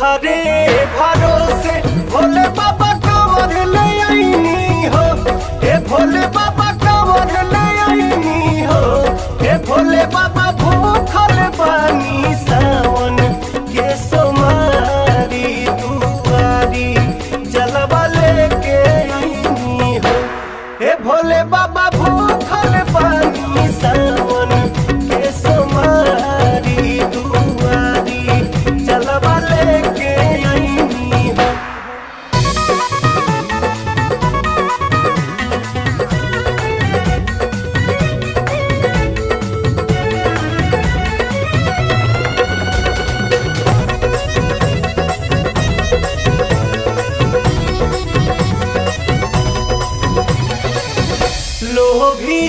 तुहरे भरोसे भोले बाबा कांवर ले आईनी हो। हे भोले बाबा कांवर ले आईनी हो। हे भोले बाबा भूखल बानी सावन के सोमारी दुआरी जलवा लेके आईनी हो। हे भोले बाबा भूखल बानी सावन के सोमारी दुआरी जलवा लेके आईनी हो। लोभी